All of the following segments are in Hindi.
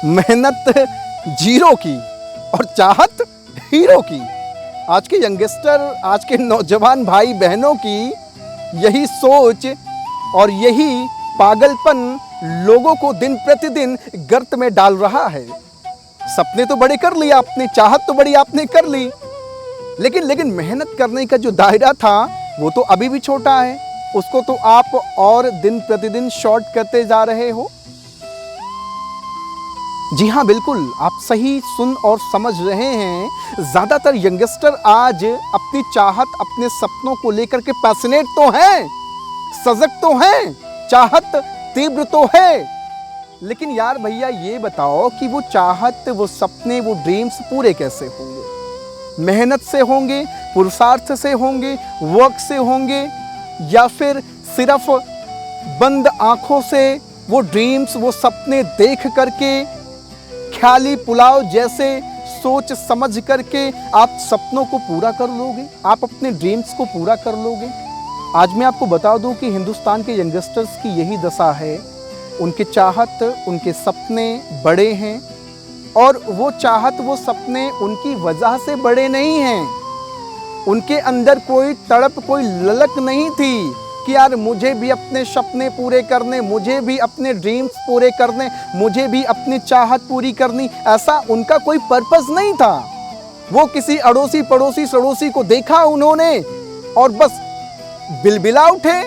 मेहनत जीरो की और चाहत हीरो की। आज के यंगस्टर, आज के नौजवान भाई बहनों की यही सोच और यही पागलपन लोगों को दिन प्रतिदिन गर्त में डाल रहा है। सपने तो बड़े कर लिए आपने, चाहत तो बड़ी आपने कर ली, लेकिन मेहनत करने का जो दायरा था वो तो अभी भी छोटा है। उसको तो आप और दिन प्रतिदिन शॉर्ट करते जा रहे हो। जी हाँ, बिल्कुल आप सही सुन और समझ रहे हैं। ज्यादातर यंगस्टर आज अपनी चाहत, अपने सपनों को लेकर के पैशनेट तो हैं, सजग तो हैं, चाहत तीव्र तो है, लेकिन यार भैया ये बताओ कि वो चाहत, वो सपने, वो ड्रीम्स पूरे कैसे होंगे? मेहनत से होंगे, पुरुषार्थ से होंगे, वर्क से होंगे, या फिर सिर्फ बंद आंखों से वो ड्रीम्स, वो सपने देख करके ख्याली पुलाव जैसे सोच समझ करके आप सपनों को पूरा कर लोगे, आप अपने ड्रीम्स को पूरा कर लोगे? आज मैं आपको बता दूं कि हिंदुस्तान के यंगस्टर्स की यही दशा है। उनके चाहत, उनके सपने बड़े हैं, और वो चाहत, वो सपने उनकी वजह से बड़े नहीं हैं। उनके अंदर कोई तड़प, कोई ललक नहीं थी कि यार मुझे भी अपने सपने पूरे करने, मुझे भी अपने ड्रीम्स पूरे करने, मुझे भी अपनी चाहत पूरी करनी। ऐसा उनका कोई पर्पस नहीं था। वो किसी अड़ोसी पड़ोसी सड़ोसी को देखा उन्होंने और बस बिलबिला उठे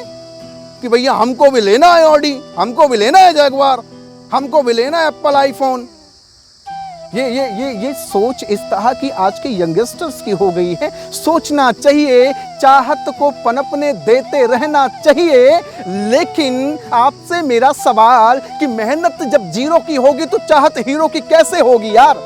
कि भैया हमको भी लेना है ऑडी, हमको भी लेना है जगुआर, हमको भी लेना है एप्पल आईफोन। ये सोच इस तरह की आज के यंगस्टर्स की हो गई है। सोचना चाहिए, चाहत को पनपने देते रहना चाहिए, लेकिन आपसे मेरा सवाल कि मेहनत जब जीरो की होगी तो चाहत हीरो की कैसे होगी यार?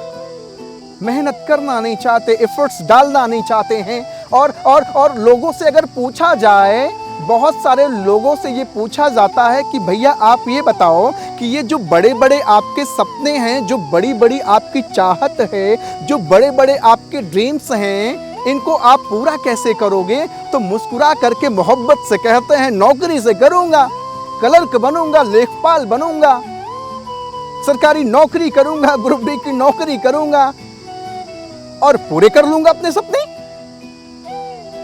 मेहनत करना नहीं चाहते, एफर्ट्स डालना नहीं चाहते हैं। और लोगों से अगर पूछा जाए, बहुत सारे लोगों से ये पूछा जाता है कि भैया आप ये बताओ कि ये जो बड़े बड़े आपके सपने हैं, जो बड़ी बड़ी आपकी चाहत है, जो बड़े बड़े आपके ड्रीम्स हैं, इनको आप पूरा कैसे करोगे? तो मुस्कुरा करके मोहब्बत से कहते हैं नौकरी से करूंगा, क्लर्क बनूंगा, लेखपाल बनूंगा, सरकारी नौकरी करूंगा, ग्रुप डी की नौकरी करूंगा और पूरे कर लूंगा अपने सपने।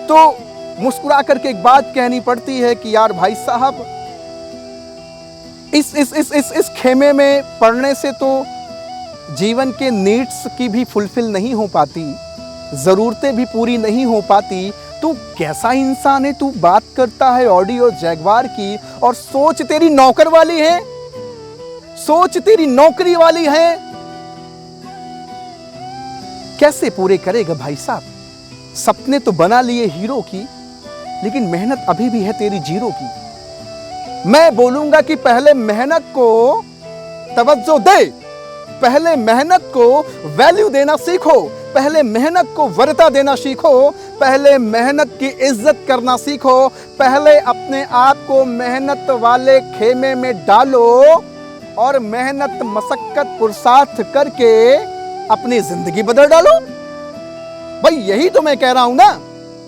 तो मुस्कुरा करके एक बात कहनी पड़ती है कि यार भाई साहब, इस खेमे में पढ़ने से तो जीवन के नीड्स की भी फुलफिल नहीं हो पाती, जरूरतें भी पूरी नहीं हो पाती। तू कैसा इंसान है? तू बात करता है ऑडी और जैगवार की, और सोच तेरी नौकर वाली है, सोच तेरी नौकरी वाली है। कैसे पूरे करेगा भाई साहब? सपने तो बना लिए हीरो की, लेकिन मेहनत अभी भी है तेरी जीरो की। मैं बोलूंगा कि पहले मेहनत को तवज्जो दे, पहले मेहनत को वैल्यू देना सीखो, पहले मेहनत को वरीयता देना सीखो, पहले मेहनत की इज्जत करना सीखो, पहले अपने आप को मेहनत वाले खेमे में डालो और मेहनत, मशक्कत, पुरुषार्थ करके अपनी जिंदगी बदल डालो। भाई यही तो मैं कह रहा हूं ना।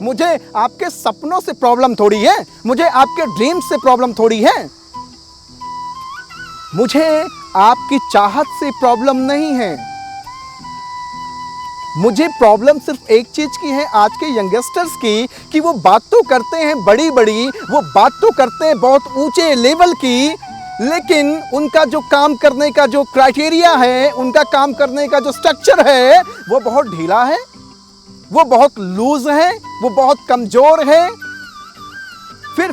मुझे आपके सपनों से प्रॉब्लम थोड़ी है, मुझे आपके ड्रीम्स से प्रॉब्लम थोड़ी है, मुझे आपकी चाहत से प्रॉब्लम नहीं है। मुझे प्रॉब्लम सिर्फ एक चीज की है आज के यंगस्टर्स की, कि वो बात तो करते हैं बड़ी बड़ी, वो बात तो करते हैं बहुत ऊंचे लेवल की, लेकिन उनका जो काम करने का जो क्राइटेरिया है, उनका काम करने का जो स्ट्रक्चर है, वो बहुत ढीला है, वो बहुत लूज है, वो बहुत कमजोर है। फिर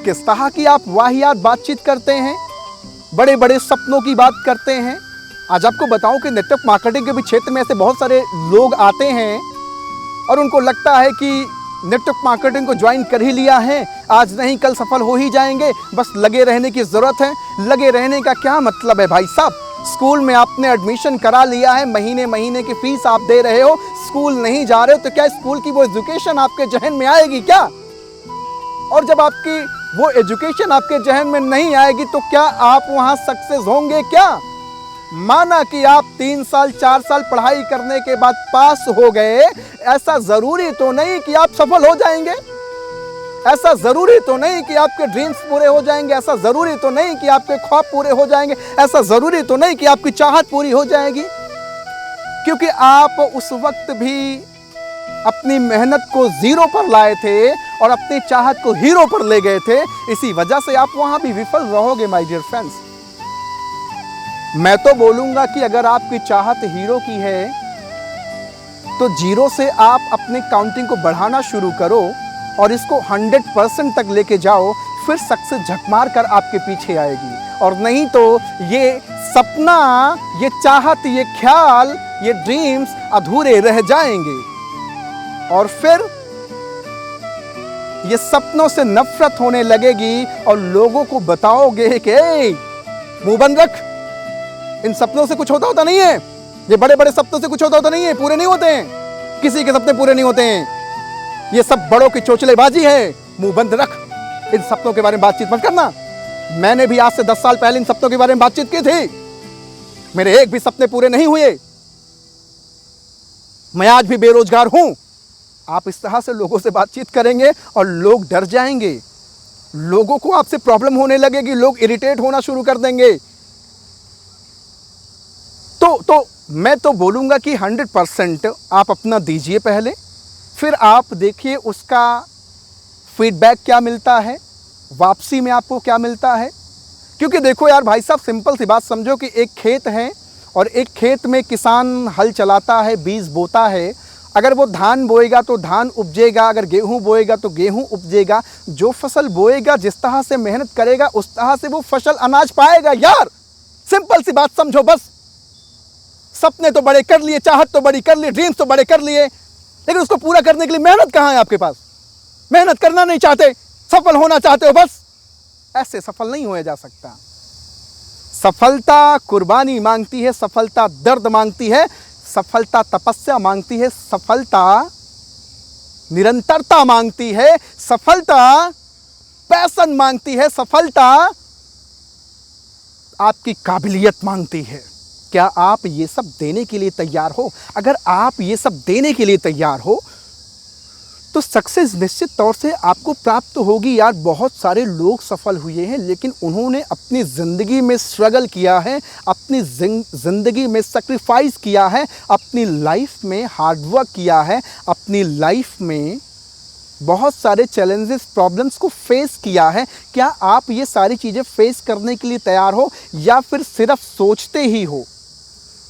किस तरह की आप वाहियात बातचीत करते हैं, बड़े बड़े सपनों की बात करते हैं। आज आपको बताऊं कि नेटवर्क मार्केटिंग के भी क्षेत्र में ऐसे बहुत सारे लोग आते हैं और उनको लगता है कि नेटवर्क मार्केटिंग को ज्वाइन कर ही लिया है, आज नहीं कल सफल हो ही जाएंगे, बस लगे रहने की जरूरत है। लगे रहने का क्या मतलब है भाई साहब? स्कूल में आपने एडमिशन करा लिया है, महीने महीने की फीस आप दे रहे हो, स्कूल नहीं जा रहे हो, तो क्या स्कूल की वो एजुकेशन आपके जहन में आएगी क्या? और जब आपकी वो एजुकेशन आपके जहन में नहीं आएगी तो क्या आप वहां सक्सेस होंगे क्या? माना कि आप 3 साल 4 साल पढ़ाई करने के बाद पास हो गए, ऐसा जरूरी तो नहीं कि आप सफल हो जाएंगे। ऐसा ज़रूरी तो नहीं कि आपके ड्रीम्स पूरे हो जाएंगे, ऐसा ज़रूरी तो नहीं कि आपके ख्वाब पूरे हो जाएंगे, ऐसा ज़रूरी तो नहीं कि आपकी चाहत पूरी हो जाएगी, क्योंकि आप उस वक्त भी अपनी मेहनत को ज़ीरो पर लाए थे और अपनी चाहत को हीरो पर ले गए थे। इसी वजह से आप वहाँ भी विफल रहोगे माय डियर फ्रेंड्स। मैं तो बोलूँगा कि अगर आपकी चाहत हीरो की है तो जीरो से आप अपनी काउंटिंग को बढ़ाना शुरू करो और इसको 100% तक लेके जाओ, फिर सक्सेस झक मार कर आपके पीछे आएगी। और नहीं तो ये सपना, ये चाहत, ये ख्याल, ये ड्रीम्स अधूरे रह जाएंगे और फिर ये सपनों से नफरत होने लगेगी और लोगों को बताओगे कि मुंह बंद रख, इन सपनों से कुछ होता नहीं है, ये बड़े बड़े सपनों से कुछ होता नहीं है, पूरे नहीं होते हैं, किसी के सपने पूरे नहीं होते हैं, ये सब बड़ों की चोचलेबाजी है, मुंह बंद रख, इन सपनों के बारे में बातचीत मत करना। मैंने भी आज से 10 साल पहले इन सपनों के बारे में बातचीत की थी, मेरे एक भी सपने पूरे नहीं हुए, मैं आज भी बेरोजगार हूं। आप इस तरह से लोगों से बातचीत करेंगे और लोग डर जाएंगे, लोगों को आपसे प्रॉब्लम होने लगेगी, लोग इरिटेट होना शुरू कर देंगे। तो मैं तो बोलूँगा कि 100% आप अपना दीजिए पहले, फिर आप देखिए उसका फीडबैक क्या मिलता है, वापसी में आपको क्या मिलता है। क्योंकि देखो यार भाई साहब, सिंपल सी बात समझो कि एक खेत है और एक खेत में किसान हल चलाता है, बीज बोता है, अगर वो धान बोएगा तो धान उपजेगा, अगर गेहूं बोएगा तो गेहूं उपजेगा। जो फसल बोएगा, जिस तरह से मेहनत करेगा, उस तरह से वो फसल अनाज पाएगा। यार सिंपल सी बात समझो बस। सपने तो बड़े कर लिए, चाहत तो बड़ी कर ली, ड्रीम्स तो बड़े कर लिए, लेकिन उसको पूरा करने के लिए मेहनत कहाँ है आपके पास? मेहनत करना नहीं चाहते, सफल होना चाहते हो बस। ऐसे सफल नहीं होया जा सकता। सफलता कुर्बानी मांगती है, सफलता दर्द मांगती है, सफलता तपस्या मांगती है, सफलता निरंतरता मांगती है, सफलता पैशन मांगती है, सफलता आपकी काबिलियत मांगती है। क्या आप ये सब देने के लिए तैयार हो? अगर आप ये सब देने के लिए तैयार हो तो सक्सेस निश्चित तौर से आपको प्राप्त होगी। यार बहुत सारे लोग सफल हुए हैं, लेकिन उन्होंने अपनी ज़िंदगी में स्ट्रगल किया है, अपनी ज़िंदगी में सेक्रीफाइस किया है, अपनी लाइफ में हार्डवर्क किया है, अपनी लाइफ में बहुत सारे चैलेंजेस, प्रॉब्लम्स को फेस किया है। क्या आप ये सारी चीज़ें फेस करने के लिए तैयार हो, या फिर सिर्फ सोचते ही हो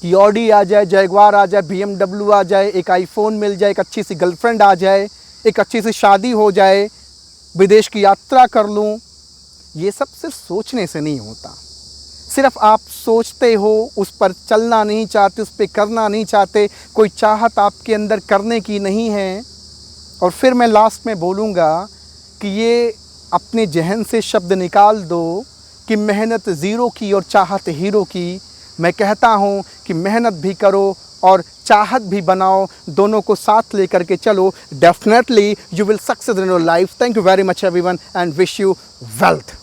कि ऑडी आ जाए, जैगवार आ जाए, BMW आ जाए, एक आईफोन मिल जाए, एक अच्छी सी गर्लफ्रेंड आ जाए, एक अच्छी सी शादी हो जाए, विदेश की यात्रा कर लूं? ये सब सिर्फ सोचने से नहीं होता। सिर्फ आप सोचते हो, उस पर चलना नहीं चाहते, उस पर करना नहीं चाहते, कोई चाहत आपके अंदर करने की नहीं है। और फिर मैं लास्ट में बोलूँगा कि ये अपने जहन से शब्द निकाल दो कि मेहनत ज़ीरो की और चाहत हीरो की। मैं कहता हूँ कि मेहनत भी करो और चाहत भी बनाओ, दोनों को साथ लेकर के चलो। Definitely you will success in your life. Thank you very much everyone and wish you wealth.